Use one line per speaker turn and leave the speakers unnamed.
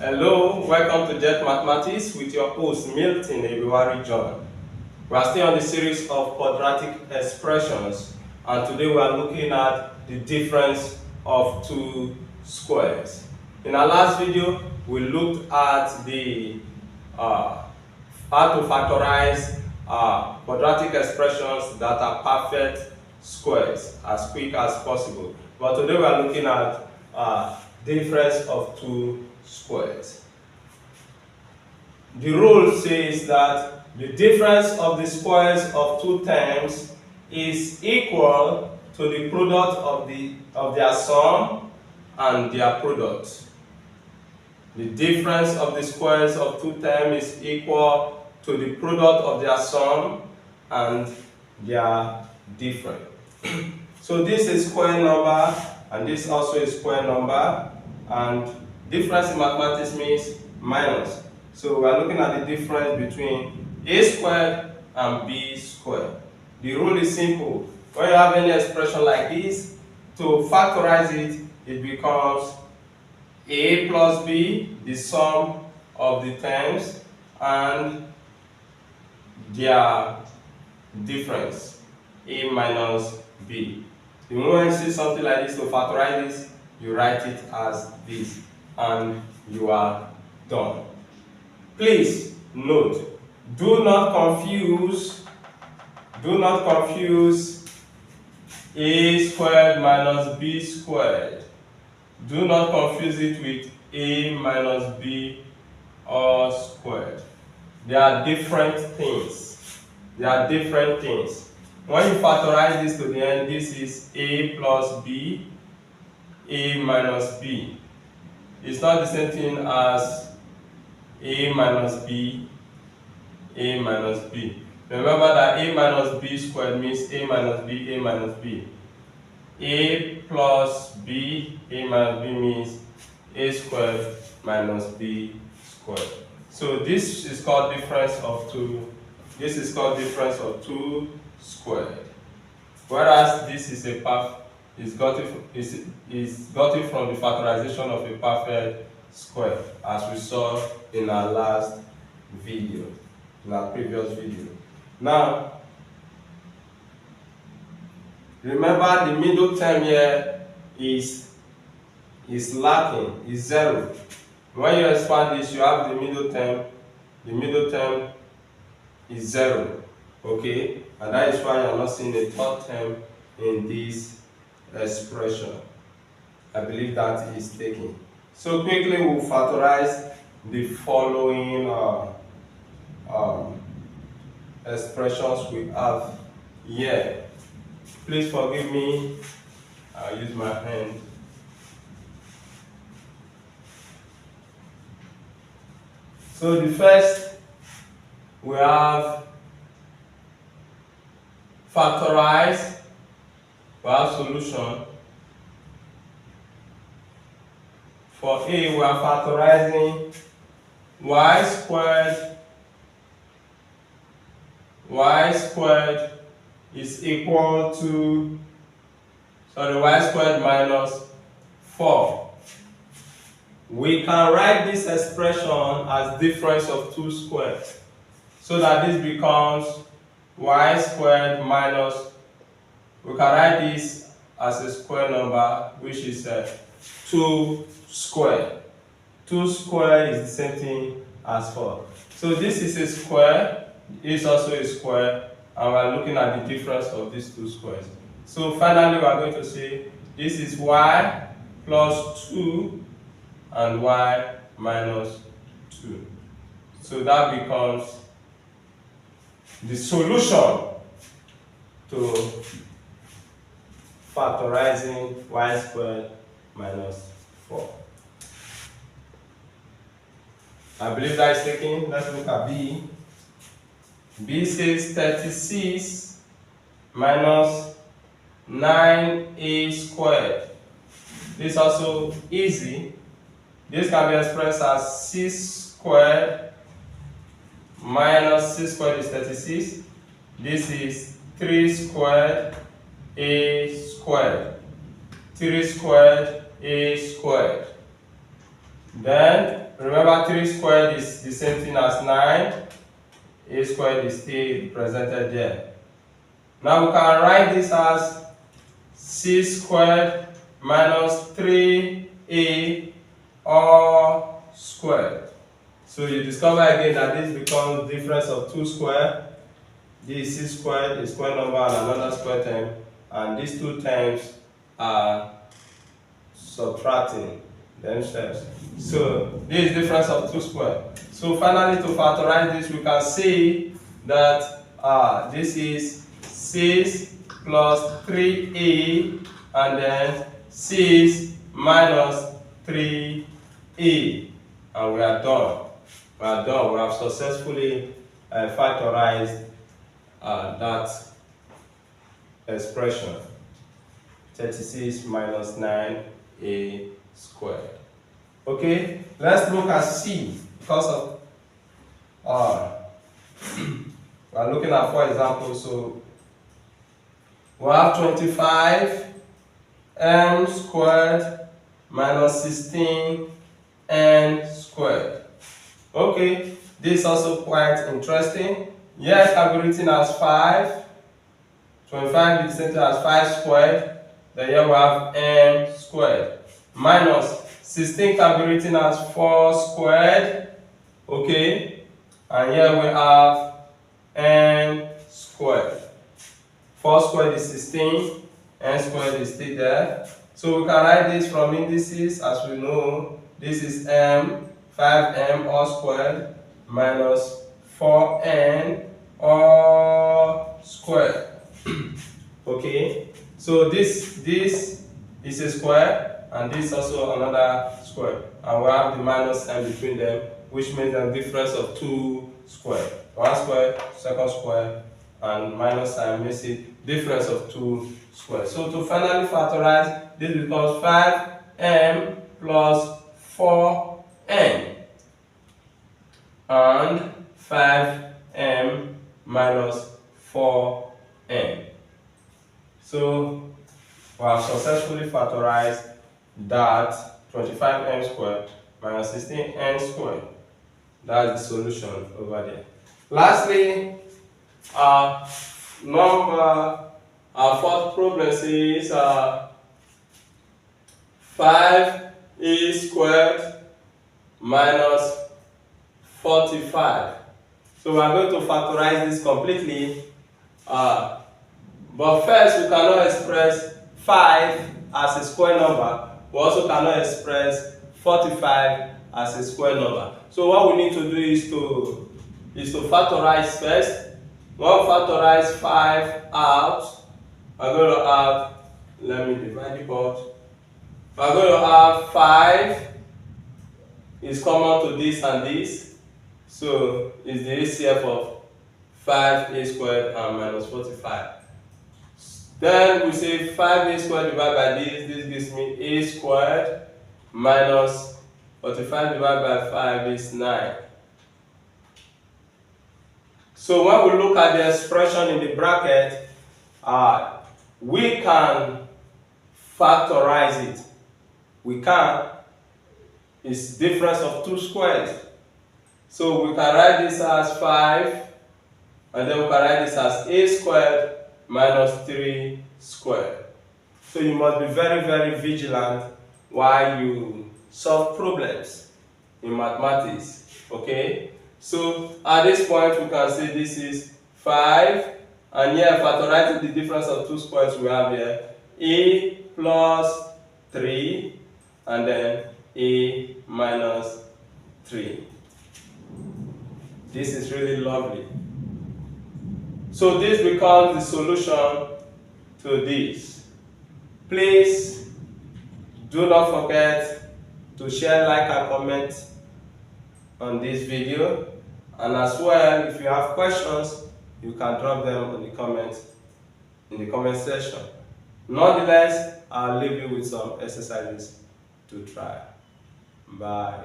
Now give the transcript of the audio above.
Hello, welcome to Jet Mathematics with your host Milton Ebiwari John. We are still on the series of quadratic expressions, and today we are looking at the difference of two squares. In our last video, we looked at the how to factorize quadratic expressions that are perfect squares as quick as possible. But today we are looking at difference of two squares. The rule says that the difference of the squares of two terms is equal to the product of their sum and their product. The difference of the squares of two terms is equal to the product of their sum and their difference. So this is square number and this also is square number, and difference in mathematics means minus. So we are looking at the difference between a squared and b squared. The rule is simple. When you have any expression like this, to factorize it, it becomes a plus b, the sum of the terms, and their difference, a minus b. The moment you see something like this, to factorize this, you write it as this, and you are done. Please note, do not confuse a squared minus b squared. Do not confuse it with a minus b all squared. They are different things. They are different things. When you factorize this to the end, this is a plus b, a minus b. It's not the same thing as a minus b, a minus b. Remember that a minus b squared means a minus b, a minus b. A plus b, a minus b means a squared minus b squared. So this is called difference of two. This is called difference of two squared. Whereas this is a is got it from the factorization of a perfect square, as we saw in our last video, in our previous video. Now, remember the middle term here is lacking, is 0. When you expand this, you have the middle term. The middle term is 0. Okay? And that is why you are not seeing a third term in this expression. I believe that is taken. So quickly we'll factorize the following expressions we have here. Please forgive me, I'll use my hand. So the first, we have factorize, we have solution. For a, we are factorizing y squared is equal to, y squared minus 4. We can write this expression as difference of two squares, so that this becomes y squared minus, we can write this as a square number, which is 2 squared. 2 squared is the same thing as 4. So this is a square, it's also a square, and we are looking at the difference of these two squares. So finally we are going to say this is y plus 2 and y minus 2. So that becomes the solution to factorizing y squared minus 4. I believe that is taken. Let's look at B. B says 36 minus 9a squared. This is also easy. This can be expressed as 6 squared minus 6 squared is 36. This is 3 squared a squared. 3 squared a squared. Then remember 3 squared is the same thing as 9. A squared is still represented there. Now we can write this as c squared minus 3a all squared. So you discover again that this becomes difference of 2 squared. This is c squared, a square number, and another square term, and these two terms are subtracting themselves. So this is difference of 2 squared. So finally, to factorize this, we can see that this is 6 plus 3a, and then 6 minus 3a, and we are done. We are done. We have successfully factorized that expression, 36 minus 9a squared. Okay, let's look at C because of we are looking at 4 examples. So we have 25 m squared minus 16 n squared. Okay, this is also quite interesting. Here it can be written as 5. 25 is the same thing as 5 squared. Then here we have m squared. Minus 16 can be written as 4 squared. Okay, and here we have n squared. 4 squared is 16, n squared is still there. So we can write this from indices. As we know, this is m, 5m all squared minus 4n all squared. Okay, so this is a square, and this is also another square, and we have the minus m between them, which means the difference of 2 squared. 1 square, second square, and minus sign makes it difference of 2 squared. So to finally factorize, this becomes 5m plus 4n and 5m minus 4n. So we have successfully factorized that 25m squared minus 16n squared. That's the solution over there. Lastly, our fourth problem is 5a squared minus 45. So we are going to factorize this completely. But first, we cannot express 5 as a square number. We also cannot express 45 as a square number. So what we need to do is to factorize first. When we factorize 5 out, I'm going to have, let me divide the board. I'm going to have 5 is common to this and this. So it's the ACF of 5a squared and minus 45. Then we say 5a squared divided by this gives me a squared minus 45 divided by 5 is 9. So when we look at the expression in the bracket, we can factorize it. We can. It's difference of 2 squares. So we can write this as 5, and then we can write this as a squared minus 3 squared. So you must be very, very vigilant while you solve problems in mathematics. Okay? So at this point we can say this is 5, and here factorizing the difference of 2 squares we have here a plus 3 and then a minus 3. This is really lovely. So this becomes the solution to this. Please do not forget to share, like, and comment on this video. And as well, if you have questions, you can drop them in the comment section. Nonetheless, I'll leave you with some exercises to try. Bye.